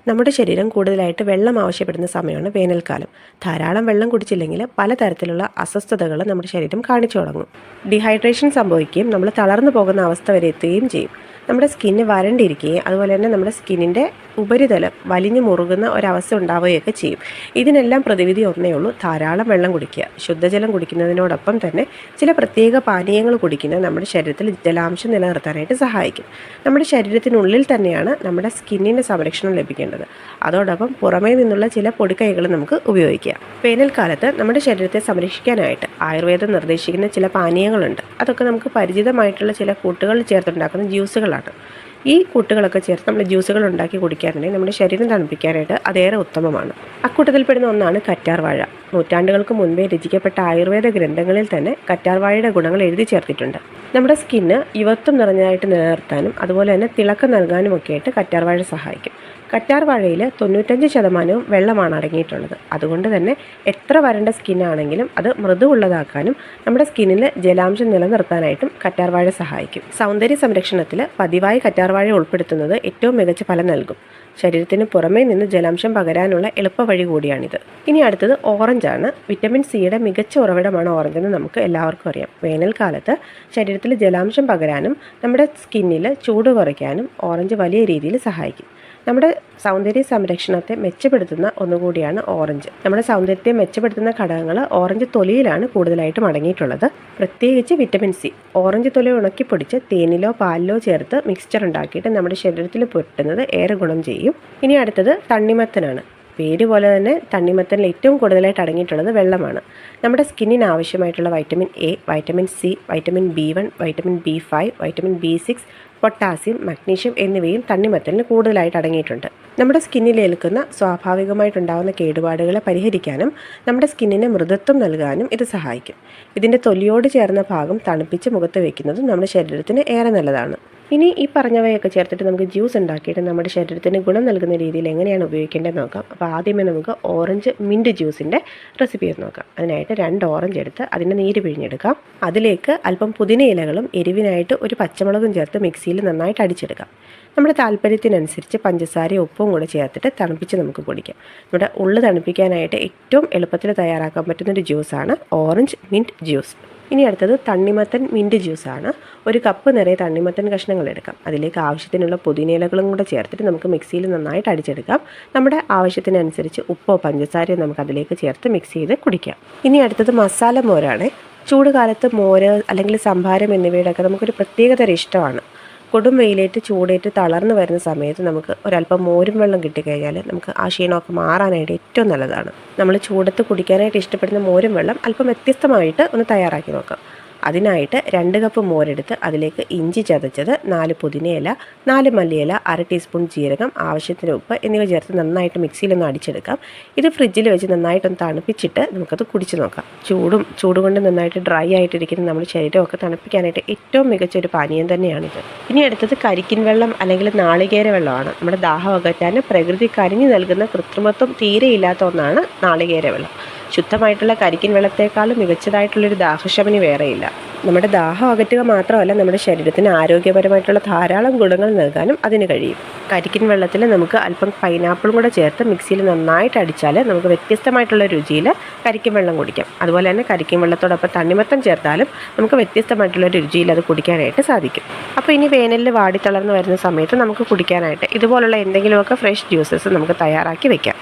നമ്മുടെ ശരീരം കൂടുതലായിട്ട് വെള്ളം ആവശ്യപ്പെടുന്ന സമയമാണ് വേനൽക്കാലം. ധാരാളം വെള്ളം കുടിച്ചില്ലെങ്കിൽ പലതരത്തിലുള്ള അസ്വസ്ഥതകൾ നമ്മുടെ ശരീരം കാണിച്ചു തുടങ്ങും. ഡീഹൈഡ്രേഷൻ സംഭവിക്കുകയും നമ്മൾ തളർന്നു പോകുന്ന അവസ്ഥ വരെ എത്തുകയും ചെയ്യും. നമ്മുടെ സ്കിന്ന് വരണ്ടിരിക്കുകയും അതുപോലെ തന്നെ നമ്മുടെ സ്കിന്നിൻ്റെ ഉപരിതലം വലിഞ്ഞു മുറുകുന്ന ഒരവസ്ഥ ഉണ്ടാവുകയൊക്കെ ചെയ്യും. ഇതിനെല്ലാം പ്രതിവിധി ഒന്നേ ഉള്ളൂ: ധാരാളം വെള്ളം കുടിക്കുക. ശുദ്ധജലം കുടിക്കുന്നതിനോടൊപ്പം തന്നെ ചില പ്രത്യേക പാനീയങ്ങൾ കുടിക്കുന്നത് നമ്മുടെ ശരീരത്തിൽ ജലാംശം നിലനിർത്താനായിട്ട് സഹായിക്കും. നമ്മുടെ ശരീരത്തിനുള്ളിൽ തന്നെയാണ് നമ്മുടെ സ്കിന്നിൻ്റെ സംരക്ഷണം ലഭിക്കേണ്ടത്. അതോടൊപ്പം പുറമേ നിന്നുള്ള ചില പൊടിക്കൈകൾ നമുക്ക് ഉപയോഗിക്കാം. വേനൽക്കാലത്ത് നമ്മുടെ ശരീരത്തെ സംരക്ഷിക്കാനായിട്ട് ആയുർവേദം നിർദ്ദേശിക്കുന്ന ചില പാനീയങ്ങളുണ്ട്. അതൊക്കെ നമുക്ക് പരിചിതമായിട്ടുള്ള ചില കൂട്ടുകൾ ചേർത്തുണ്ടാക്കുന്ന ജ്യൂസുകളാണ്. ഈ കൂട്ടുകളൊക്കെ ചേർത്ത് നമ്മൾ ജ്യൂസുകൾ ഉണ്ടാക്കി കുടിക്കാറുണ്ടെങ്കിൽ നമ്മുടെ ശരീരം തണുപ്പിക്കാനായിട്ട് അതേറെ ഉത്തമമാണ്. അക്കൂട്ടത്തിൽപ്പെടുന്ന ഒന്നാണ് കറ്റാർവാഴ. നൂറ്റാണ്ടുകൾക്ക് മുൻപേ രചിക്കപ്പെട്ട ആയുർവേദ ഗ്രന്ഥങ്ങളിൽ തന്നെ കറ്റാർവാഴയുടെ ഗുണങ്ങൾ എഴുതി ചേർത്തിട്ടുണ്ട്. നമ്മുടെ സ്കിന്ന് യുവത്വം നിറഞ്ഞതായിട്ട് നിലനിർത്താനും അതുപോലെ തന്നെ തിളക്കം നൽകാനും ഒക്കെ ആയിട്ട് കറ്റാർവാഴ സഹായിക്കും. കറ്റാർവാഴയിൽ 95% വെള്ളമാണ് അടങ്ങിയിട്ടുള്ളത്. അതുകൊണ്ട് തന്നെ എത്ര വരണ്ട സ്കിന്നാണെങ്കിലും അത് മൃദുവുള്ളതാക്കാനും നമ്മുടെ സ്കിന്നിൽ ജലാംശം നിലനിർത്താനായിട്ടും കറ്റാർവാഴ സഹായിക്കും. സൗന്ദര്യ സംരക്ഷണത്തിൽ പതിവായി കറ്റാർവാഴ ഉൾപ്പെടുത്തുന്നത് ഏറ്റവും മികച്ച ഫലം നൽകും. ശരീരത്തിന് പുറമേ നിന്ന് ജലാംശം പകരാനുള്ള എളുപ്പ വഴി കൂടിയാണിത്. ഇനി അടുത്തത് ഓറഞ്ചാണ്. വിറ്റമിൻ സിയുടെ മികച്ച ഉറവിടമാണ് ഓറഞ്ചെന്ന് നമുക്ക് എല്ലാവർക്കും അറിയാം. വേനൽക്കാലത്ത് ശരീരത്തിൽ ജലാംശം പകരാനും നമ്മുടെ സ്കിന്നിൽ ചൂട് കുറയ്ക്കാനും ഓറഞ്ച് വലിയ രീതിയിൽ സഹായിക്കും. നമ്മുടെ സൗന്ദര്യ സംരക്ഷണത്തെ മെച്ചപ്പെടുത്തുന്ന ഒന്നുകൂടിയാണ് ഓറഞ്ച്. നമ്മുടെ സൗന്ദര്യത്തെ മെച്ചപ്പെടുത്തുന്ന ഘടകങ്ങൾ ഓറഞ്ച് തൊലിയിലാണ് കൂടുതലായിട്ടും അടങ്ങിയിട്ടുള്ളത്. പ്രത്യേകിച്ച് വിറ്റമിൻ സി. ഓറഞ്ച് തൊലി ഉണക്കിപ്പൊടിച്ച് തേനിലോ പാലിലോ ചേർത്ത് മിക്സ്ചർ ഉണ്ടാക്കിയിട്ട് നമ്മുടെ ശരീരത്തിൽ പുരട്ടുന്നത് ഏറെ ഗുണം ചെയ്യും. ഇനി അടുത്തത് തണ്ണിമത്തനാണ്. പേര് പോലെ തന്നെ തണ്ണിമത്തനിൽ ഏറ്റവും കൂടുതലായിട്ട് അടങ്ങിയിട്ടുള്ളത് വെള്ളമാണ്. നമ്മുടെ സ്കിന്നിന് ആവശ്യമായിട്ടുള്ള vitamin A, vitamin C, vitamin B1, vitamin B5, vitamin B6, potassium, magnesium എന്നിവയും തണ്ണിമത്തനിൽ കൂടുതലായിട്ട് അടങ്ങിയിട്ടുണ്ട്. നമ്മുടെ സ്കിന്നിൽ ഏൽക്കുന്ന സ്വാഭാവികമായിട്ടുണ്ടാകുന്ന കേടുപാടുകളെ പരിഹരിക്കാനും നമ്മുടെ സ്കിന്നിന് മൃദുത്വം നൽകാനും ഇത് സഹായിക്കും. ഇതിൻ്റെ തൊലിയോട് ചേർന്ന ഭാഗം തണുപ്പിച്ച് മുഖത്ത് വയ്ക്കുന്നതും നമ്മുടെ ശരീരത്തിന് ഏറെ നല്ലതാണ്. ഇനി ഈ പറഞ്ഞവയൊക്കെ ചേർത്തിട്ട് നമുക്ക് ജ്യൂസ് ഉണ്ടാക്കിയിട്ട് നമ്മുടെ ശരീരത്തിന് ഗുണം നൽകുന്ന രീതിയിൽ എങ്ങനെയാണ് ഉപയോഗിക്കേണ്ടതെന്ന് നോക്കാം. അപ്പോൾ ആദ്യമേ നമുക്ക് ഓറഞ്ച് മിൻറ്റ് ജ്യൂസിൻ്റെ റെസിപ്പി ഒന്ന് നോക്കാം. അതിനായിട്ട് 2 ഓറഞ്ച് എടുത്ത് അതിൻ്റെ നീര് പിഴിഞ്ഞെടുക്കാം. അതിലേക്ക് അല്പം പുതിന ഇലകളും എരിവിനായിട്ട് ഒരു പച്ചമുളകും ചേർത്ത് മിക്സിയിൽ നന്നായിട്ട് അടിച്ചെടുക്കാം. നമ്മുടെ താല്പര്യത്തിനനുസരിച്ച് പഞ്ചസാരയും ഉപ്പും കൂടെ ചേർത്തിട്ട് തണുപ്പിച്ച് നമുക്ക് കുടിക്കാം. നമ്മുടെ ഉള്ളു തണുപ്പിക്കാനായിട്ട് ഏറ്റവും എളുപ്പത്തിൽ തയ്യാറാക്കാൻ പറ്റുന്നൊരു ജ്യൂസാണ് ഓറഞ്ച് മിൻറ്റ് ജ്യൂസ്. ഇനി അടുത്തത് തണ്ണിമത്തൻ മിൻറ്റ് ജ്യൂസാണ്. 1 കപ്പ് നിറയെ തണ്ണിമത്തൻ കഷ്ണങ്ങൾ എടുക്കാം. അതിലേക്ക് ആവശ്യത്തിനുള്ള പുതിനയിലകളും കൂടെ ചേർത്തിട്ട് നമുക്ക് മിക്സിയിൽ നന്നായിട്ട് അടിച്ചെടുക്കാം. നമ്മുടെ ആവശ്യത്തിനനുസരിച്ച് ഉപ്പോ പഞ്ചസാരയോ നമുക്ക് അതിലേക്ക് ചേർത്ത് മിക്സ് ചെയ്ത് കുടിക്കാം. ഇനി അടുത്തത് മസാല മോരാണ്. ചൂട് കാലത്ത് മോര് അല്ലെങ്കിൽ സംഭാരം എന്നിവയുടെയൊക്കെ നമുക്കൊരു പ്രത്യേകതരം ഇഷ്ടമാണ്. കൊടും വെയിലേറ്റ് ചൂടേറ്റ് തളർന്നു വരുന്ന സമയത്ത് നമുക്ക് ഒരല്പം മോരും വെള്ളം കിട്ടിക്കഴിഞ്ഞാൽ നമുക്ക് ആ ക്ഷീണമൊക്കെ മാറാനായിട്ട് ഏറ്റവും നല്ലതാണ്. നമ്മൾ ചൂടത്ത് കുടിക്കാനായിട്ട് ഇഷ്ടപ്പെടുന്ന മോരും വെള്ളം അല്പം വ്യത്യസ്തമായിട്ട് ഒന്ന് തയ്യാറാക്കി നോക്കാം. അതിനായിട്ട് 2 കപ്പ് മോരെടുത്ത് അതിലേക്ക് ഇഞ്ചി ചതച്ചത്, 4 പുതിനയില, 4 മല്ലിയില, 1/2 ടീസ്പൂൺ ജീരകം, ആവശ്യത്തിന് ഉപ്പ് എന്നിവ ചേർത്ത് നന്നായിട്ട് മിക്സിയിലൊന്ന് അടിച്ചെടുക്കാം. ഇത് ഫ്രിഡ്ജിൽ വെച്ച് നന്നായിട്ടൊന്ന് തണുപ്പിച്ചിട്ട് നമുക്കത് കുടിച്ച് നോക്കാം. ചൂട് കൊണ്ട് നന്നായിട്ട് ഡ്രൈ ആയിട്ടിരിക്കുന്ന നമ്മുടെ ശരീരമൊക്കെ തണുപ്പിക്കാനായിട്ട് ഏറ്റവും മികച്ച ഒരു പാനീയം തന്നെയാണിത്. ഇനി അടുത്തത് കരിക്കിൻ വെള്ളം അല്ലെങ്കിൽ നാളികേര വെള്ളമാണ്. നമ്മുടെ ദാഹം അകറ്റാൻ പ്രകൃതി കനിഞ്ഞു നൽകുന്ന കൃത്രിമത്വം തീരെ ഇല്ലാത്ത ഒന്നാണ് നാളികേര വെള്ളം. ശുദ്ധമായിട്ടുള്ള കരിക്കിൻ വെള്ളത്തേക്കാളും മികച്ചതായിട്ടുള്ളൊരു ദാഹശമനി വേറെയില്ല. നമ്മുടെ ദാഹം അകറ്റുക മാത്രമല്ല, നമ്മുടെ ശരീരത്തിന് ആരോഗ്യപരമായിട്ടുള്ള ധാരാളം ഗുണങ്ങൾ നൽകാനും അതിന് കഴിയും. കരിക്കിൻ വെള്ളത്തിൽ നമുക്ക് അല്പം പൈനാപ്പിളും കൂടെ ചേർത്ത് മിക്സിയിൽ നന്നായിട്ട് അടിച്ചാൽ നമുക്ക് വ്യത്യസ്തമായിട്ടുള്ള രുചിയിൽ കരിക്കിൻ വെള്ളം കുടിക്കാം. അതുപോലെ തന്നെ കരിക്കിൻ വെള്ളത്തോടൊപ്പം തണ്ണിമത്തൻ ചേർത്താലും നമുക്ക് വ്യത്യസ്തമായിട്ടുള്ള രുചിയിൽ അത് കുടിക്കാനായിട്ട് സാധിക്കും. അപ്പോൾ ഇനി വേനലിൽ വാടി തളർന്ന് വരുന്ന സമയത്ത് നമുക്ക് കുടിക്കാനായിട്ട് ഇതുപോലുള്ള എന്തെങ്കിലുമൊക്കെ ഫ്രഷ് ജ്യൂസസ് നമുക്ക് തയ്യാറാക്കി വെക്കാം.